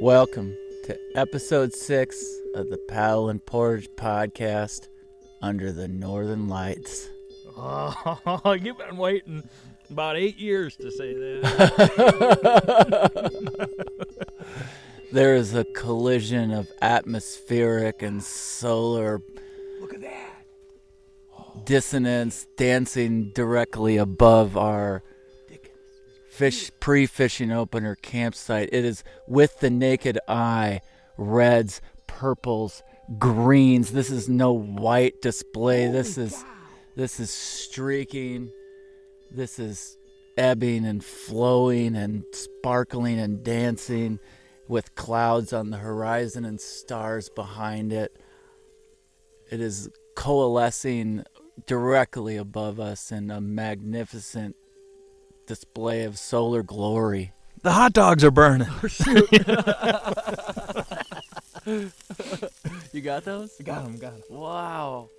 Welcome to episode 6 of the Paddle and Portage podcast, Under the Northern Lights. Oh, you've been waiting about 8 years to say that. There is a collision of atmospheric and solar Look at that. dissonance dancing directly above our pre-fishing opener campsite. It is with the naked eye, reds, purples, greens. This is no white display. This is streaking. This is ebbing and flowing and sparkling and dancing with clouds on the horizon and stars behind it. It is coalescing directly above us in a magnificent display of solar glory. The hot dogs are burning. You got those? Got them. Wow.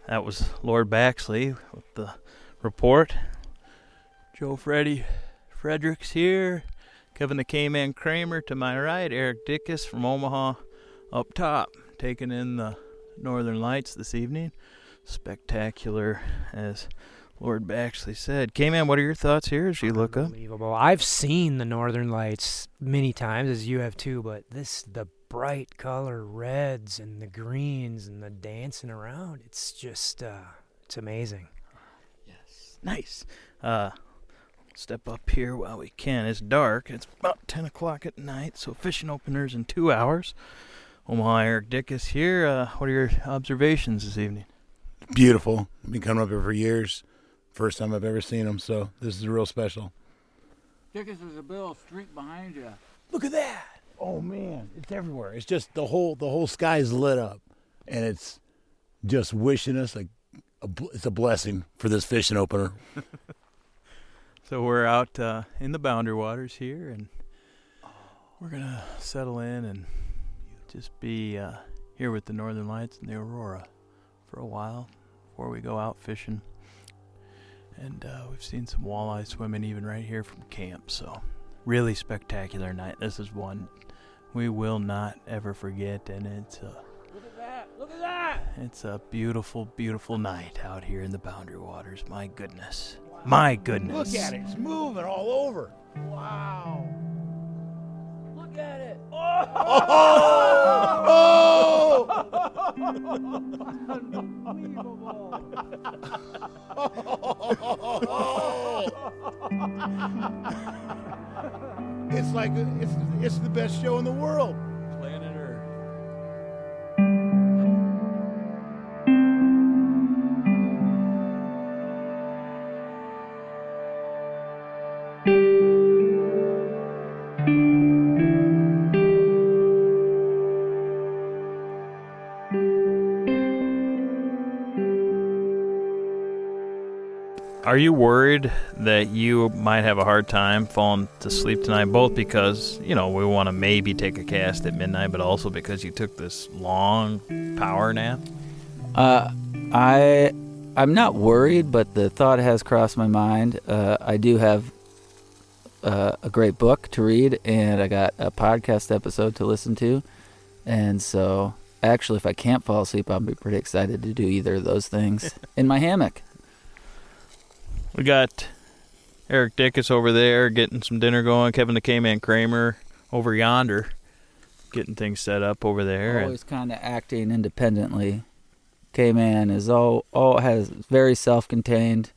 That was Lord Baxley with the report. Joe Freddy Friedrichs here. Kevin the Kman Kramer to my right. Erik Dickes from Omaha up top. Taking in the Northern Lights this evening. Spectacular, as Lord Baxley said. Kman, what are your thoughts here as you look up? Unbelievable. I've seen the Northern Lights many times, as you have too, but the bright color reds and the greens and the dancing around, it's just, it's amazing. Yes. Nice. Step up here while we can. It's dark. It's about 10 o'clock at night, so fishing openers in 2 hours. Omaha Erik Dickes here. What are your observations this evening? Beautiful. I've been coming up here for years. First time I've ever seen them, so this is real special. Dickes, there's a big old streak behind you. Look at that! Oh man, it's everywhere. It's just the whole sky's lit up, and it's just wishing us it's a blessing for this fishing opener. So we're out in the boundary waters here, and we're gonna settle in and just be here with the Northern Lights and the Aurora for a while before we go out fishing. And we've seen some walleye swimming even right here from camp. So really spectacular night. This is one we will not ever forget. And it's Look at that! It's a beautiful, beautiful night out here in the boundary waters. My goodness. Wow. My goodness. Look at it. It's moving all over. Wow. Look at it. Oh! Unbelievable. It's like it's the best show in the world. Planet Earth. Are you worried that you might have a hard time falling to sleep tonight, both because, we want to maybe take a cast at midnight, but also because you took this long power nap? I'm not worried, but the thought has crossed my mind. I do have a great book to read, and I got a podcast episode to listen to. And so, actually, if I can't fall asleep, I'll be pretty excited to do either of those things in my hammock. We got Erik Dickes over there getting some dinner going. Kevin the Kman Kramer over yonder getting things set up over there. Always kind of acting independently. K-Man is has very self-contained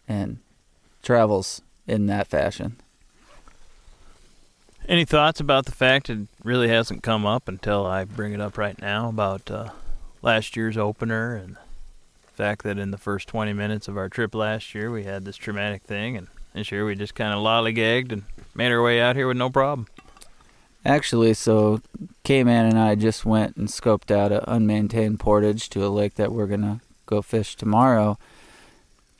and travels in that fashion. Any thoughts about the fact it really hasn't come up until I bring it up right now about last year's opener and fact that in the first 20 minutes of our trip last year we had this traumatic thing, and this year we just kind of lollygagged and made our way out here with no problem. Actually, so K-Man and I just went and scoped out an unmaintained portage to a lake that we're going to go fish tomorrow,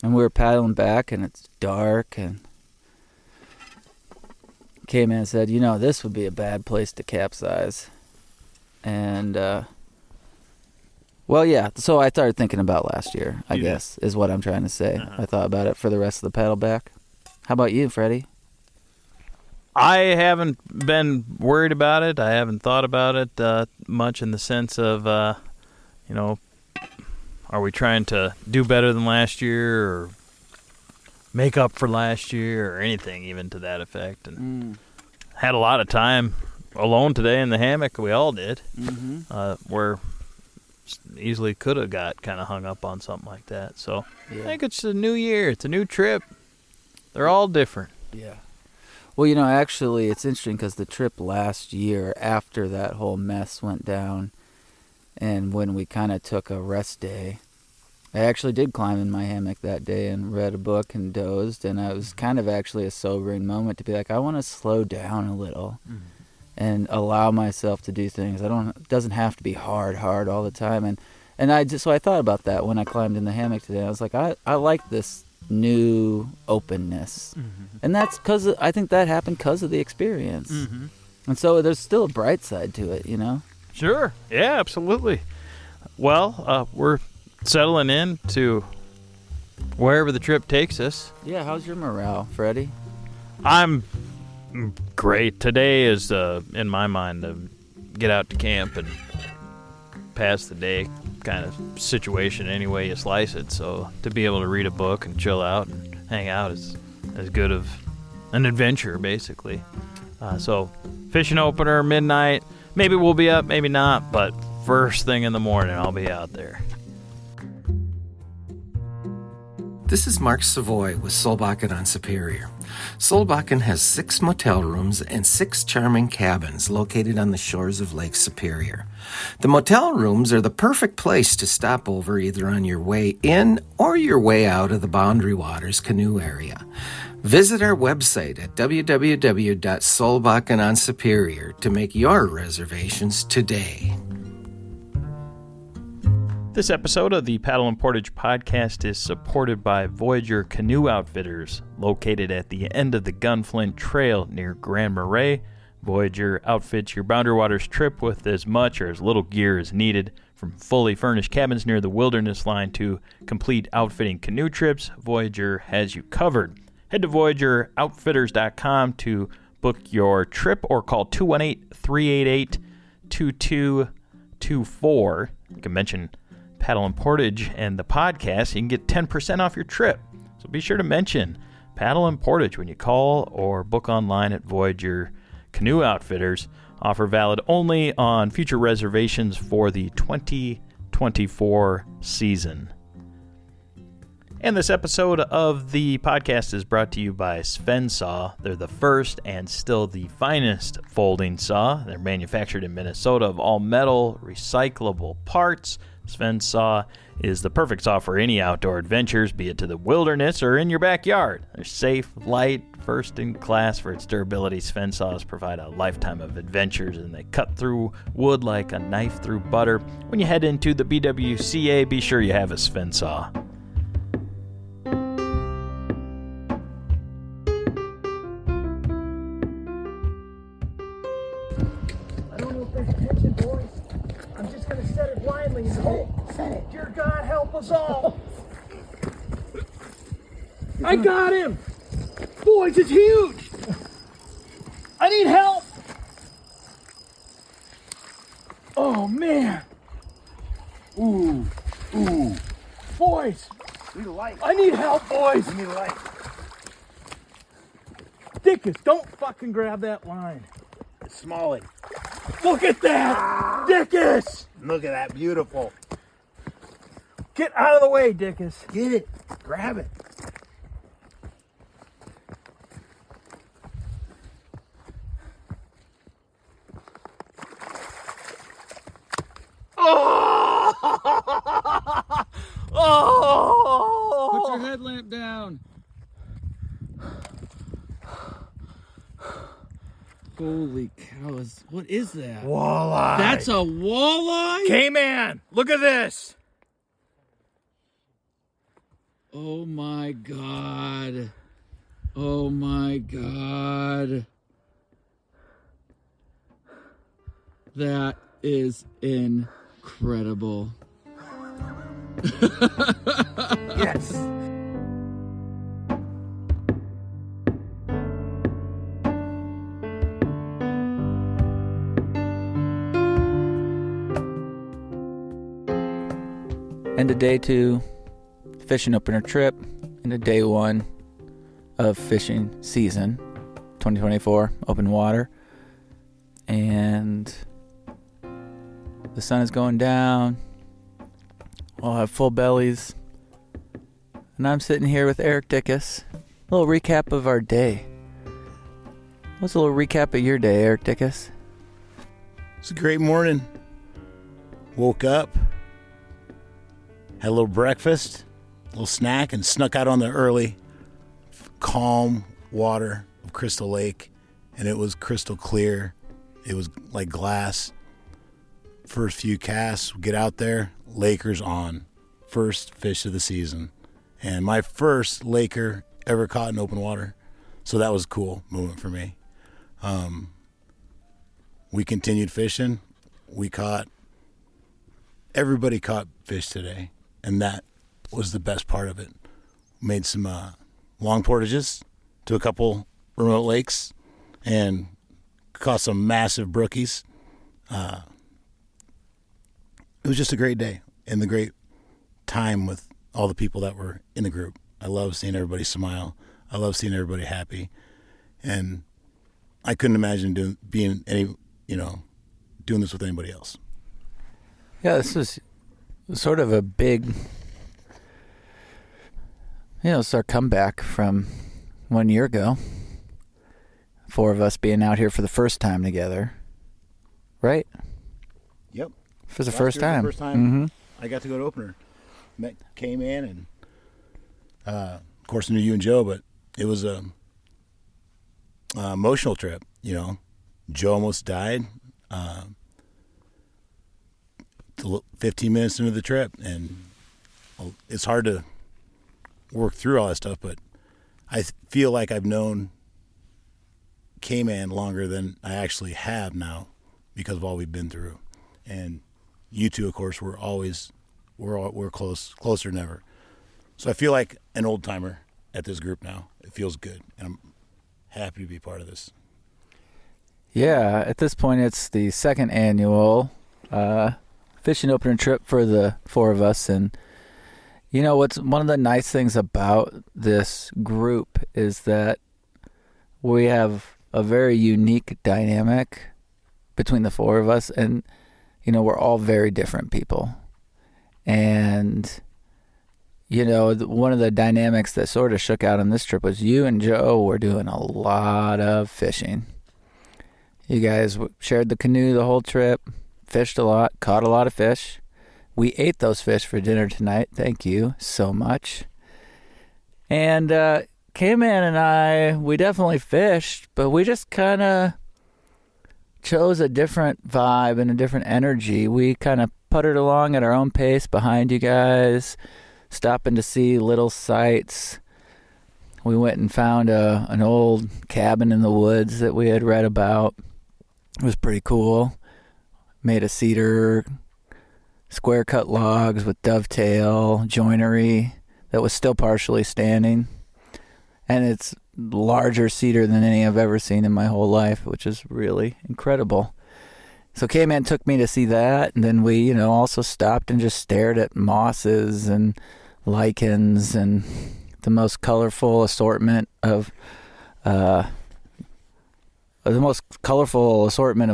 and we were paddling back and it's dark, and K-Man said, this would be a bad place to capsize. And well, yeah, so I started thinking about last year, I guess, is what I'm trying to say. I thought about it for the rest of the paddle back. How about you, Freddie? I haven't been worried about it. I haven't thought about it much in the sense of, you know, are we trying to do better than last year or make up for last year or anything even to that effect. And had a lot of time alone today in the hammock. We all did. Where easily could have got kind of hung up on something like that. So I think it's a new year. It's a new trip. They're all different. Yeah. Well, you know, actually, it's interesting because the trip last year after that whole mess went down and when we kind of took a rest day, I actually did climb in my hammock that day and read a book and dozed, and it was kind of actually a sobering moment to be like, I want to slow down a little and allow myself to do things. It doesn't have to be hard all the time. So I thought about that when I climbed in the hammock today. I was like, I like this new openness. And that's because I think that happened because of the experience. And so there's still a bright side to it, you know? Sure. Yeah, absolutely. Well, we're settling in to wherever the trip takes us. Yeah, how's your morale, Freddie? I'm great. Today is, in my mind, to get out to camp and pass the day kind of situation any way you slice it. So to be able to read a book and chill out and hang out is as good of an adventure, basically. So fishing opener, midnight. Maybe we'll be up, maybe not, but first thing in the morning I'll be out there. This is Mark Savoy with Solbakken on Superior. Solbakken has 6 motel rooms and 6 charming cabins located on the shores of Lake Superior. The motel rooms are the perfect place to stop over either on your way in or your way out of the Boundary Waters canoe area. Visit our website at www.solbakkenonsuperior to make your reservations today. This episode of the Paddle and Portage podcast is supported by Voyager Canoe Outfitters, located at the end of the Gunflint Trail near Grand Marais. Voyager outfits your Boundary Waters trip with as much or as little gear as needed. From fully furnished cabins near the Wilderness Line to complete outfitting canoe trips, Voyager has you covered. Head to VoyagerOutfitters.com to book your trip or call 218-388-2224. You can mention Paddle and Portage and the podcast. You can get 10% off your trip. So be sure to mention Paddle and Portage when you call or book online at Voyager Canoe Outfitters. Offer valid only on future reservations for the 2024 season. And this episode of the podcast is brought to you by Sven-Saw. They're the first and still the finest folding saw. They're manufactured in Minnesota of all metal, recyclable parts. Sven-Saw is the perfect saw for any outdoor adventures, be it to the wilderness or in your backyard. They're safe, light, first in class for its durability. Sven-Saws provide a lifetime of adventures, and they cut through wood like a knife through butter. When you head into the BWCA, be sure you have a Sven-Saw. Dear God, help us all. I got him. Boys, it's huge. I need help. Oh, man. Ooh. Boys. Need a light. I need help, boys. You need a light. Dickes, don't fucking grab that line. It's smalling. Look at that. Dickes. Look at that. Beautiful. Get out of the way, Dickes. Get it. Grab it. Oh! Put your headlamp down. Holy cows. What is that? Walleye. That's a walleye? Kman, look at this. Oh my God. Oh my God. That is incredible. Yes. end of day 2 fishing opener trip into day 1 of fishing season 2024 open water. And the sun is going down. We'll have full bellies. And I'm sitting here with Erik Dickes. A little recap of our day. What's a little recap of your day, Erik Dickes? It's a great morning. Woke up, had a little breakfast, a little snack, and snuck out on the early, calm water of Crystal Lake. And it was crystal clear. It was like glass. First few casts, get out there, Lakers on. First fish of the season. And my first Laker ever caught in open water. So that was a cool moment for me. We continued fishing. Everybody caught fish today, and that was the best part of it. Made some long portages to a couple remote lakes and caught some massive brookies. It was just a great day and the great time with all the people that were in the group. I love seeing everybody smile. I love seeing everybody happy. And I couldn't imagine doing this with anybody else. Yeah, this was sort of a big, it's our comeback from 1 year ago. 4 of us being out here for the first time together, right? Yep. For the first time. First time I got to go to opener. Met Kman and of course I knew you and Joe, but it was a emotional trip. Joe almost died 15 minutes into the trip, and it's hard to work through all that stuff, but I feel like I've known Kman longer than I actually have now because of all we've been through. And you two, of course, we're closer than ever. So I feel like an old timer at this group now. It feels good, and I'm happy to be part of this. Yeah, at this point, it's the second annual fishing opener trip for the 4 of us. And, what's one of the nice things about this group is that we have a very unique dynamic between the 4 of us. And, we're all very different people. And, one of the dynamics that sort of shook out on this trip was you and Joe were doing a lot of fishing. You guys shared the canoe the whole trip, fished a lot, caught a lot of fish. We ate those fish for dinner tonight. Thank you so much. And Kman and I, we definitely fished, but we just kind of chose a different vibe and a different energy. We kind of puttered along at our own pace behind you guys, stopping to see little sights. We went and found an old cabin in the woods that we had read about. It was pretty cool. Made of cedar, square cut logs with dovetail, joinery that was still partially standing. And it's larger cedar than any I've ever seen in my whole life, which is really incredible. So K-Man took me to see that, and then we, also stopped and just stared at mosses and lichens and the most colorful assortment of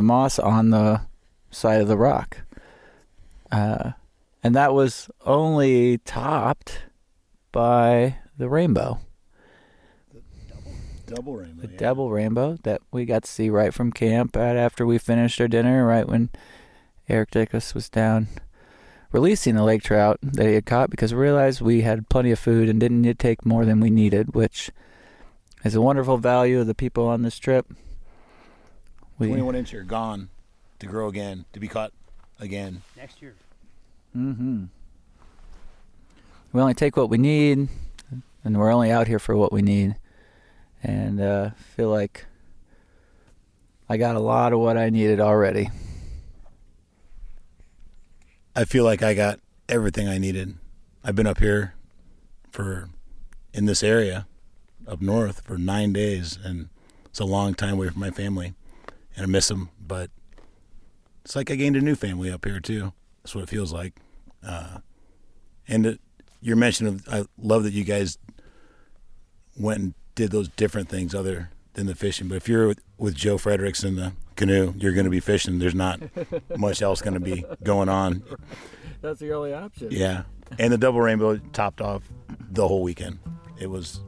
moss on the side of the rock. And that was only topped by the rainbow. Double rainbow. The double rainbow that we got to see right from camp right after we finished our dinner, right when Erik Dickes was down releasing the lake trout that he had caught, because we realized we had plenty of food and didn't need to take more than we needed, which is a wonderful value of the people on this trip. 21-inch are gone to grow again, to be caught again. Next year. We only take what we need, and we're only out here for what we need. And feel like I got a lot of what I needed already. I feel like I got everything I needed. I've been up here in this area up north for 9 days, and it's a long time away from my family, and I miss them, but it's like I gained a new family up here too. That's what it feels like. And you're mentioning, I love that you guys went and did those different things other than the fishing. But if you're with Joe Fredericks in the canoe, you're going to be fishing. There's not much else going to be going on. That's the only option. Yeah. And the double rainbow topped off the whole weekend. It was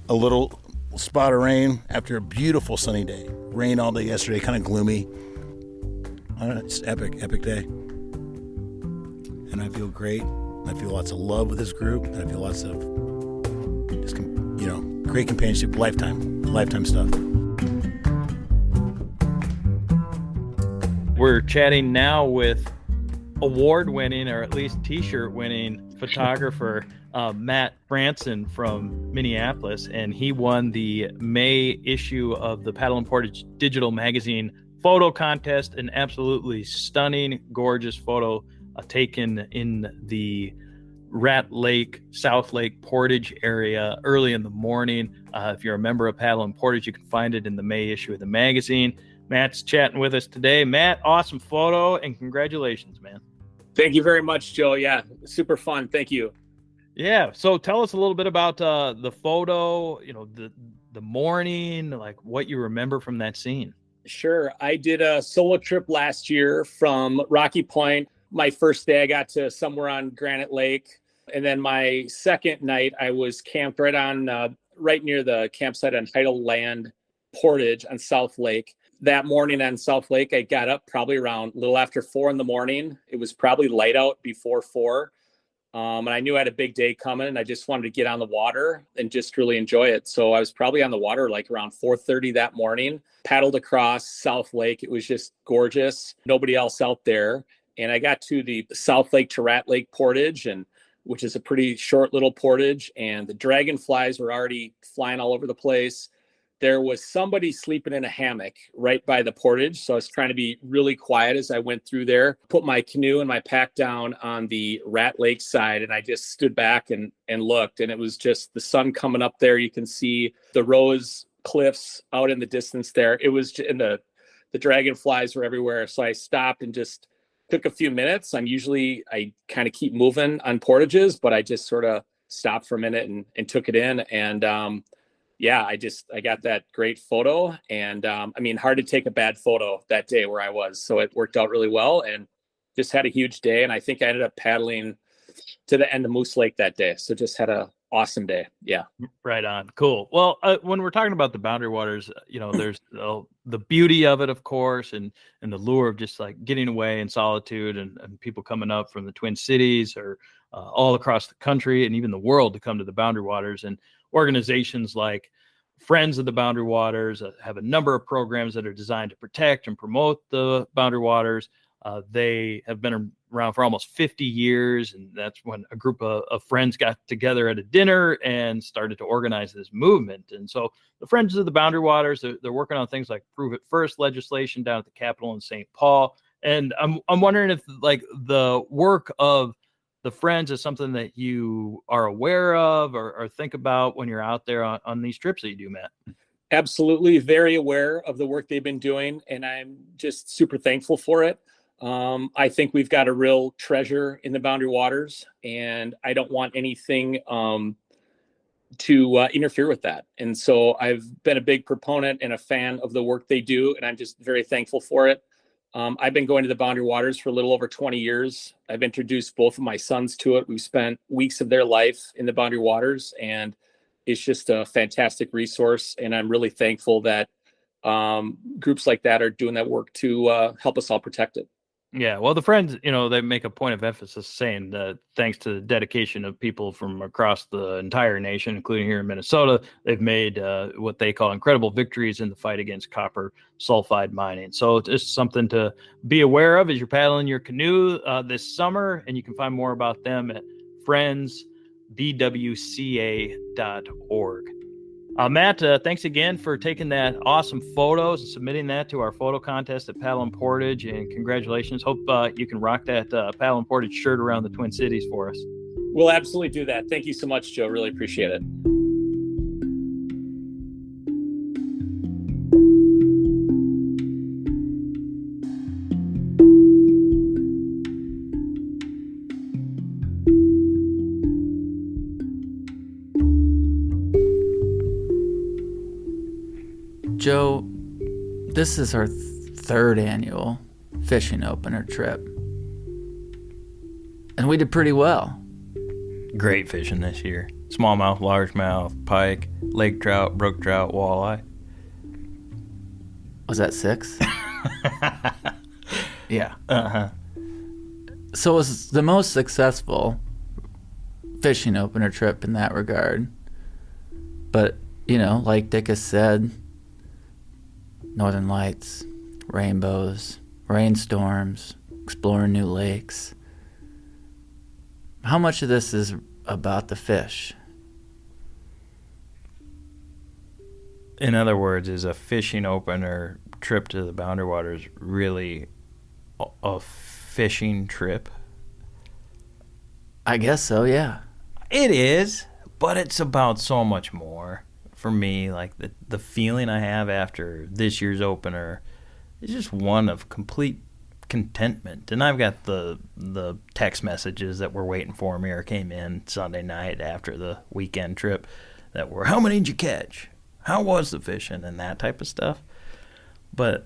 a little spot of rain after a beautiful sunny day. Rain all day yesterday, kind of gloomy. I don't know, it's epic day. And I feel great. I feel lots of love with this group, and I feel lots of just, great companionship, lifetime stuff. We're chatting now with award-winning, or at least T-shirt winning photographer Matt Branson from Minneapolis, and he won the May issue of the Paddle and Portage Digital Magazine photo contest. An absolutely stunning, gorgeous photo taken in the Rat Lake, South Lake Portage area early in the morning. If you're a member of Paddle and Portage, you can find it in the May issue of the magazine. Matt's chatting with us today. Matt, awesome photo, and congratulations, man. Thank you very much, Joe. Yeah, super fun. Thank you. Yeah. So tell us a little bit about the photo, the morning, like what you remember from that scene. Sure. I did a solo trip last year from Rocky Point. My first day, I got to somewhere on Granite Lake. And then my second night, I was camped right near the campsite on Tidal Land Portage on South Lake. That morning on South Lake, I got up probably around a little after 4 a.m. It was probably light out before 4. And I knew I had a big day coming, and I just wanted to get on the water and just really enjoy it. So I was probably on the water like around 4:30 that morning, paddled across South Lake. It was just gorgeous. Nobody else out there. And I got to the South Lake to Rat Lake Portage, which is a pretty short little portage, and the dragonflies were already flying all over the place. There was somebody sleeping in a hammock right by the portage. So I was trying to be really quiet as I went through there, put my canoe and my pack down on the Rat Lake side. And I just stood back and looked, and it was just the sun coming up there. You can see the Rose Cliffs out in the distance there. It was, and the dragonflies were everywhere. So I stopped and just took a few minutes. I kind of keep moving on portages, but I just sort of stopped for a minute and took it in. And, I got that great photo, and hard to take a bad photo that day where I was. So it worked out really well, and just had a huge day. And I think I ended up paddling to the end of Moose Lake that day. So just had a awesome day. Yeah. Right on. Cool. Well, when we're talking about the Boundary Waters, there's the beauty of it, of course, and the lure of just like getting away in solitude, and people coming up from the Twin Cities or all across the country and even the world to come to the Boundary Waters. And organizations like Friends of the Boundary Waters have a number of programs that are designed to protect and promote the Boundary Waters. They have been around for almost 50 years, and that's when a group of friends got together at a dinner and started to organize this movement. And so the Friends of the Boundary Waters, they're working on things like Prove It First legislation down at the Capitol in St. Paul. And I'm wondering if like the work of the Friends is something that you are aware of or think about when you're out there on these trips that you do, Matt. Absolutely. Very aware of the work they've been doing, and I'm just super thankful for it. I think we've got a real treasure in the Boundary Waters, and I don't want anything to interfere with that. And so I've been a big proponent and a fan of the work they do, and I'm just very thankful for it. I've been going to the Boundary Waters for a little over 20 years. I've introduced both of my sons to it. We've spent weeks of their life in the Boundary Waters, and it's just a fantastic resource. And I'm really thankful that groups like that are doing that work to help us all protect it. Yeah, well, the Friends, they make a point of emphasis saying that thanks to the dedication of people from across the entire nation, including here in Minnesota, they've made what they call incredible victories in the fight against copper sulfide mining. So it's just something to be aware of as you're paddling your canoe this summer, and you can find more about them at friendsbwca.org. Matt, thanks again for taking that awesome photos and submitting that to our photo contest at Paddle and Portage, and congratulations. Hope you can rock that Paddle and Portage shirt around the Twin Cities for us. We'll absolutely do that. Thank you so much, Joe. Really appreciate it. Joe, this is our third annual fishing opener trip. And we did pretty well. Great fishing this year. Smallmouth, largemouth, pike, lake trout, brook trout, walleye. Was that 6? Yeah. Uh-huh. So it was the most successful fishing opener trip in that regard. But, like Dick has said, northern lights, rainbows, rainstorms, exploring new lakes. How much of this is about the fish? In other words, is a fishing opener trip to the Boundary Waters really a fishing trip? I guess so, yeah. It is, but it's about so much more. For me, like the feeling I have after this year's opener is just one of complete contentment. And I've got the text messages that were waiting for me or came in Sunday night after the weekend trip that were, how many did you catch? How was the fishing? And that type of stuff. And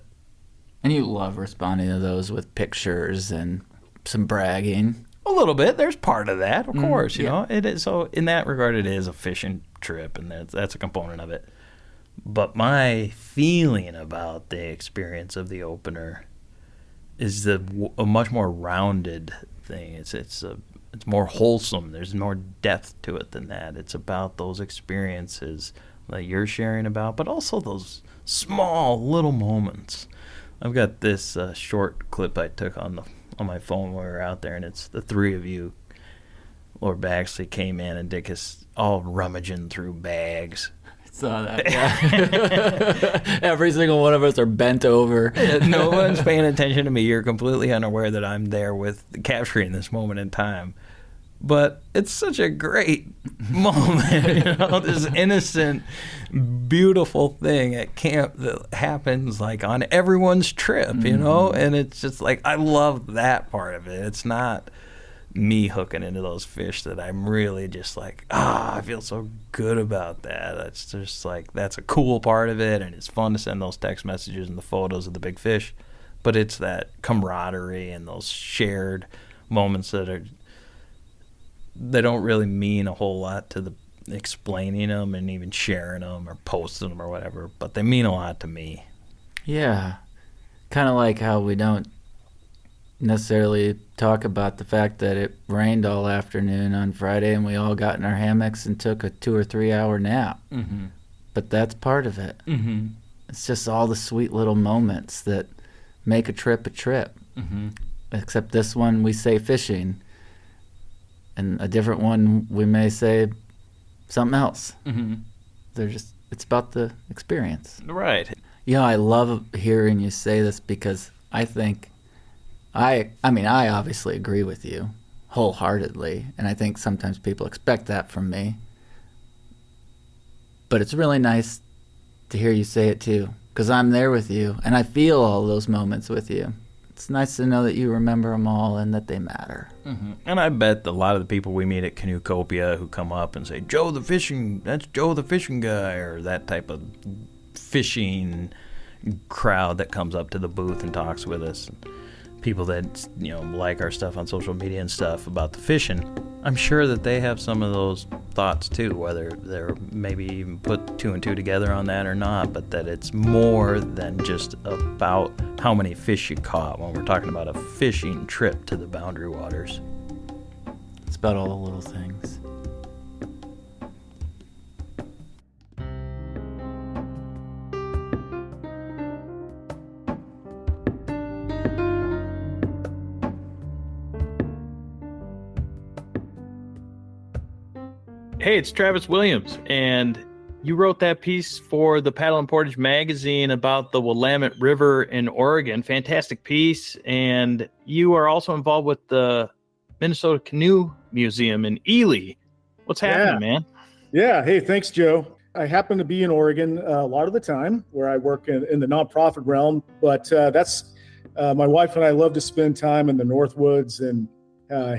you love responding to those with pictures and some bragging. A little bit. There's part of that, of course. You yeah. know, it is. So in that regard, it is a fishing trip, and that's a component of it. But my feeling about the experience of the opener is a much more rounded thing. It's more wholesome. There's more depth to it than that. It's about those experiences that you're sharing about, but also those small little moments. I've got this short clip I took on my phone when we were out there, and it's the three of you. Lord Baxley came in, and Dick is all rummaging through bags. I saw that, yeah. Every single one of us are bent over. No one's paying attention to me. You're completely unaware that I'm there with capturing this moment in time. But it's such a great moment, this innocent, beautiful thing at camp that happens like on everyone's trip, and it's just like, I love that part of it. It's not me hooking into those fish that I'm really just like, I feel so good about that. That's just like, that's a cool part of it, and it's fun to send those text messages and the photos of the big fish. But it's that camaraderie and those shared moments that they don't really mean a whole lot to the explaining them and even sharing them or posting them or whatever, but they mean a lot to me. Yeah. Kind of like how we don't necessarily talk about the fact that it rained all afternoon on Friday and we all got in our hammocks and took a 2 or 3 hour nap. Mm-hmm. But that's part of it. Mm-hmm. It's just all the sweet little moments that make a trip. Mm-hmm. Except this one we say fishing, and a different one we may say something else. Mm-hmm. It's about the experience. Right. I love hearing you say this because I think I obviously agree with you wholeheartedly, and I think sometimes people expect that from me. But it's really nice to hear you say it too, because I'm there with you, and I feel all those moments with you. It's nice to know that you remember them all and that they matter. Mm-hmm. And I bet a lot of the people we meet at Canoecopia who come up and say, that's Joe the fishing guy, or that type of fishing crowd that comes up to the booth and talks with us. People that, like our stuff on social media and stuff about the fishing, I'm sure that they have some of those thoughts too, whether they're maybe even put 2 and 2 together on that or not, but that it's more than just about how many fish you caught when we're talking about a fishing trip to the Boundary Waters. It's about all the little things. Hey, it's Travis Williams, and you wrote that piece for the Paddle and Portage magazine about the Willamette River in Oregon. Fantastic piece, and you are also involved with the Minnesota Canoe Museum in Ely. What's happening, man? Yeah, hey, thanks, Joe. I happen to be in Oregon a lot of the time, where I work in the nonprofit realm, but that's my wife and I love to spend time in the Northwoods, and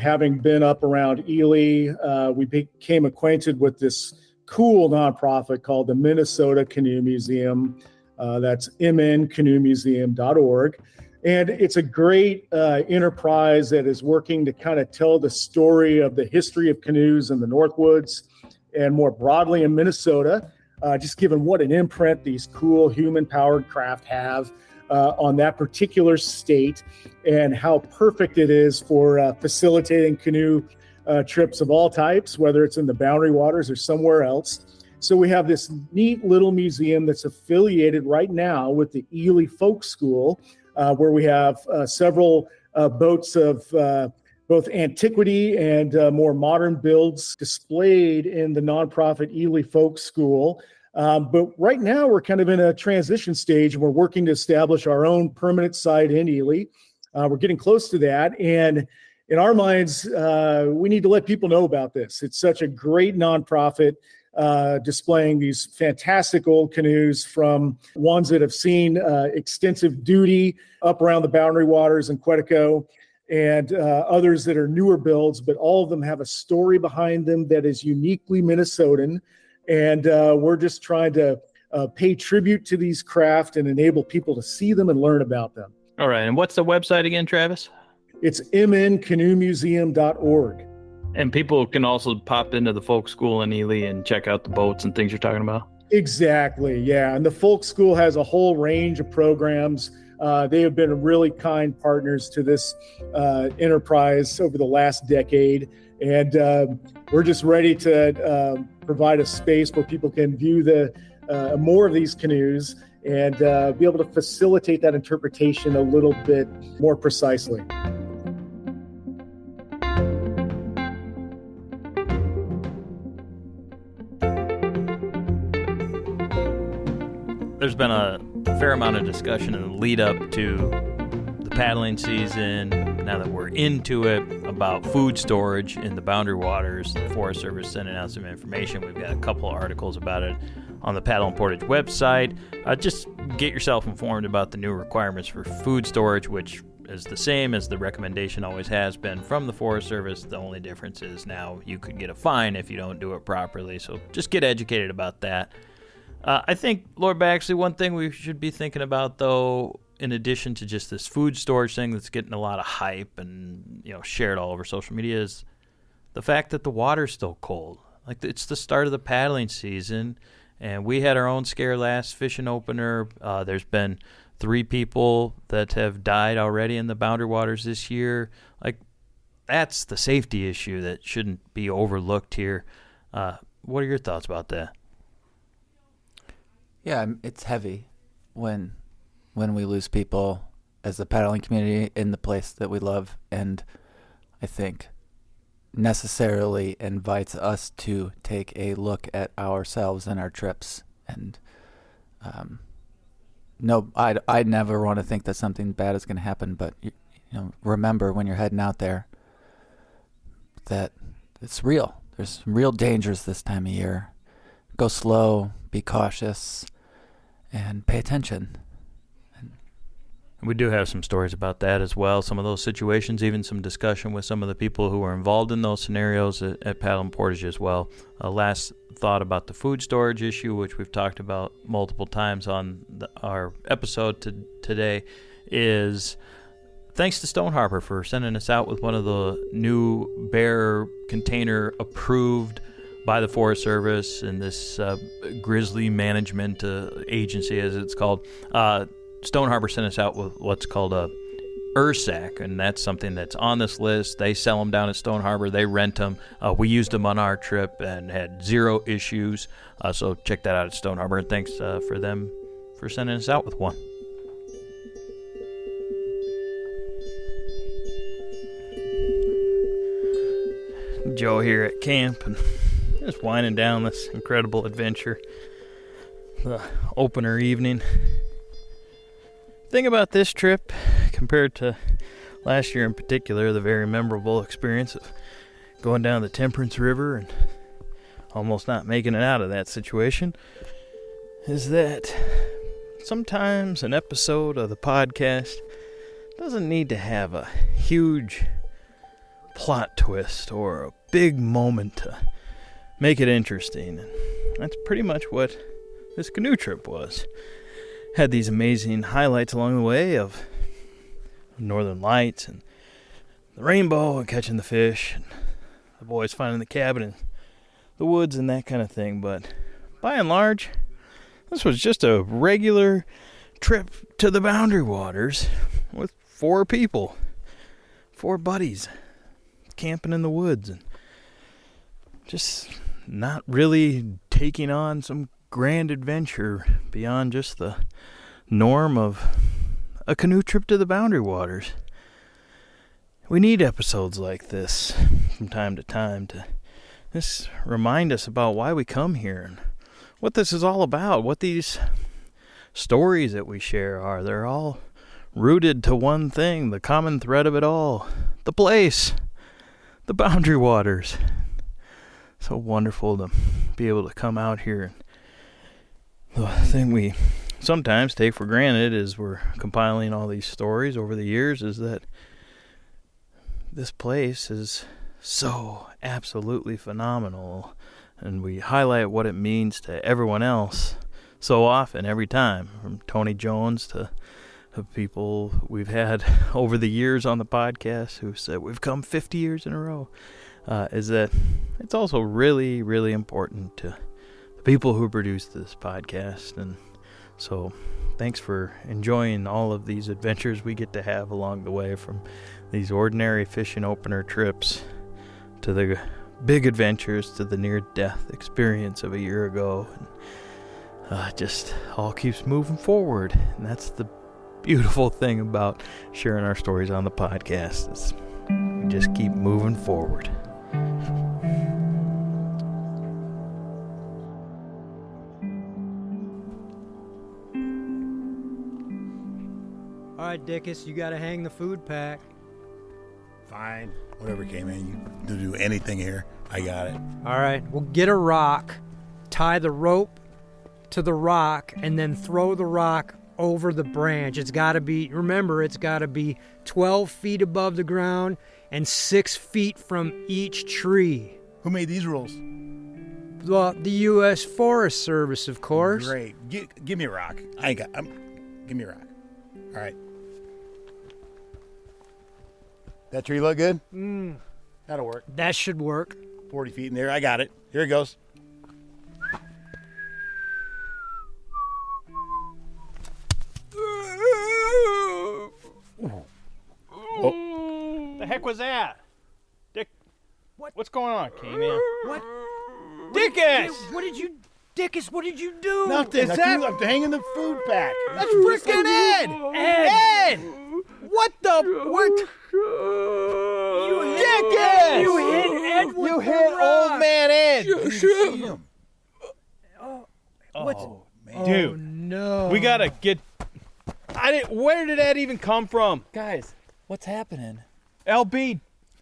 having been up around Ely, we became acquainted with this cool nonprofit called the Minnesota Canoe Museum. That's mncanoemuseum.org. And it's a great enterprise that is working to kind of tell the story of the history of canoes in the Northwoods and more broadly in Minnesota, just given what an imprint these cool human-powered craft have on that particular state and how perfect it is for facilitating canoe trips of all types, whether it's in the Boundary Waters or somewhere else. So we have this neat little museum that's affiliated right now with the Ely Folk School, where we have several boats of both antiquity and more modern builds displayed in the nonprofit Ely Folk School. But right now we're kind of in a transition stage and we're working to establish our own permanent site in Ely. We're getting close to that. And in our minds, we need to let people know about this. It's such a great nonprofit displaying these fantastic old canoes, from ones that have seen extensive duty up around the Boundary Waters in Quetico, and others that are newer builds, but all of them have a story behind them that is uniquely Minnesotan. And we're just trying to pay tribute to these craft and enable people to see them and learn about them. All right. And what's the website again, Travis? It's mncanoemuseum.org. And people can also pop into the folk school in Ely and check out the boats and things you're talking about? Exactly, yeah. And the folk school has a whole range of programs. They have been really kind partners to this enterprise over the last decade. And we're just ready to provide a space where people can view more of these canoes and be able to facilitate that interpretation a little bit more precisely. There's been a fair amount of discussion in the lead up to the paddling season, now that we're into it, about food storage in the Boundary Waters. The Forest Service sending out some information. We've got a couple of articles about it on the Paddle and Portage website. Just get yourself informed about the new requirements for food storage, which is the same as the recommendation always has been from the Forest Service. The only difference is now you could get a fine if you don't do it properly. So just get educated about that. I think, Lord Baxley, one thing we should be thinking about, though, in addition to just this food storage thing that's getting a lot of hype and shared all over social media, is the fact that the water's still cold. Like, it's the start of the paddling season, and we had our own scare last fishing opener. There's been 3 people that have died already in the Boundary Waters this year. Like, that's the safety issue that shouldn't be overlooked here. What are your thoughts about that? Yeah, it's heavy when we lose people as a paddling community in the place that we love, and I think necessarily invites us to take a look at ourselves and our trips. And no, I'd never want to think that something bad is going to happen, but remember when you're heading out there that it's real. There's some real dangers this time of year. Go slow, be cautious, and pay attention. We do have some stories about that as well. Some of those situations, even some discussion with some of the people who were involved in those scenarios at Paddle and Portage as well. Last thought about the food storage issue, which we've talked about multiple times on our episode today, is thanks to Stone Harbor for sending us out with one of the new bear container approved by the Forest Service and this grizzly management agency, as it's called. Stone Harbor sent us out with what's called a Ursack, and that's something that's on this list. They sell them down at Stone Harbor. They rent them. We used them on our trip and had 0 issues. So check that out at Stone Harbor. And thanks for them for sending us out with one. Joe here at camp and just winding down this incredible adventure. The opener evening. Thing about this trip, compared to last year in particular, the very memorable experience of going down the Temperance River and almost not making it out of that situation, is that sometimes an episode of the podcast doesn't need to have a huge plot twist or a big moment to make it interesting. And that's pretty much what this canoe trip was. had these amazing highlights along the way of northern lights and the rainbow and catching the fish and the boys finding the cabin in the woods and that kind of thing. But by and large, this was just a regular trip to the Boundary Waters with 4 people, 4 buddies, camping in the woods and just not really taking on some grand adventure beyond just the norm of a canoe trip to the Boundary Waters. We need episodes like this from time to time to just remind us about why we come here and what this is all about, what these stories that we share are. They're all rooted to one thing, the common thread of it all, the place, the Boundary Waters. So wonderful to be able to come out here. The thing we sometimes take for granted as we're compiling all these stories over the years is that this place is so absolutely phenomenal, and we highlight what it means to everyone else so often, every time, from Tony Jones to the people we've had over the years on the podcast who said we've come 50 years in a row, is that it's also really, really important to the people who produce this podcast. And so thanks for enjoying all of these adventures we get to have along the way, from these ordinary fishing opener trips to the big adventures to the near-death experience of a year ago. And just all keeps moving forward. And that's the beautiful thing about sharing our stories on the podcast, is we just keep moving forward. All right, Dickes, you got to hang the food pack. Fine. Whatever, Kman. You do anything here. I got it. All right, we'll get a rock, tie the rope to the rock, and then throw the rock over the branch. It's got to be, remember, it's got to be 12 feet above the ground and 6 feet from each tree. Who made these rules? Well, the U.S. Forest Service, of course. Great. Give me a rock. Give me a rock. All right. That tree look good? That'll work. That should work. 40 feet in there. I got it. Here it goes. The heck was that? Dick, what's going on, Kman? What? Dickes! Dickes, what did you do? Nothing. I'm hanging the food pack. That's freaking Ed! Ed! What the? Dickes! You hit Ed with You the hit rock. old man Ed! You see him. What's- Man. Dude, Oh, no. we gotta get... Where did Ed even come from? Guys, what's happening? LB,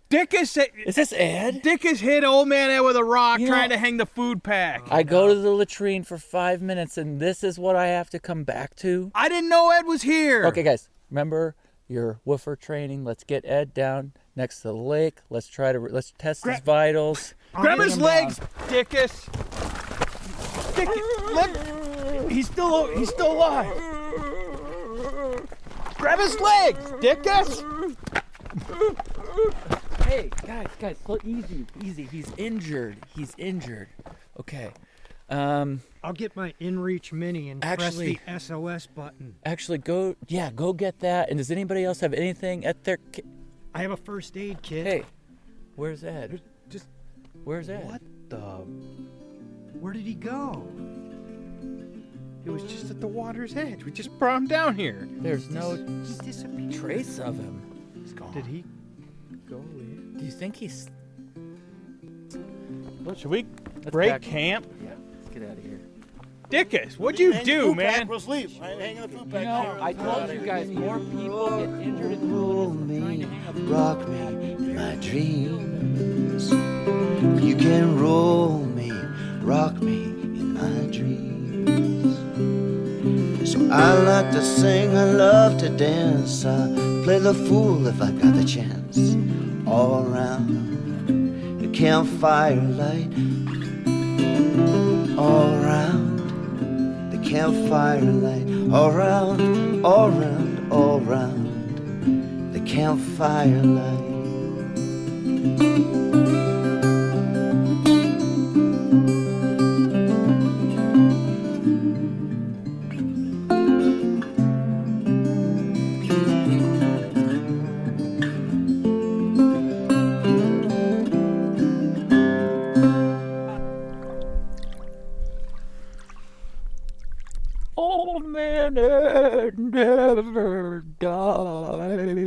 Dickes... Is this Ed? Dickes hit old man Ed with a rock You know- trying to hang the food pack. I go to the latrine for 5 minutes, and this is what I have to come back to? I didn't know Ed was here. Okay, guys, remember your woofer training. Let's get Ed down next to the lake. Let's test his vitals. Grab Bring his him legs, down. Dickes. He's still alive. Grab his legs, Dickes. Hey, guys, slow, easy. He's injured. Okay. I'll get my InReach Mini and press the Actually- SOS button. Actually, go get that. And does anybody else have anything at their... I have a first aid kit. Hey, where's Ed? Where's Ed? What the? Where did he go? He was just at the water's edge. We just brought him down here. There's no He disappeared. trace of him. He's gone. Did he go in? Do you think he's... Should we Let's break back- camp? Yeah, let's get out of here. Dickes, what'd you Hang the do, food pack, man? We'll sleep. I ain't hanging the food You pack. know, I told you guys, more people get injured in the wilderness than trying to hang up Rock me in my dreams. You can roll me, rock me in my dreams. So I like to sing, I love to dance. I play the fool if I got the chance. All around the campfire light. All around the campfire light. All round, all round, all round the campfire light. Oh man, it never dies.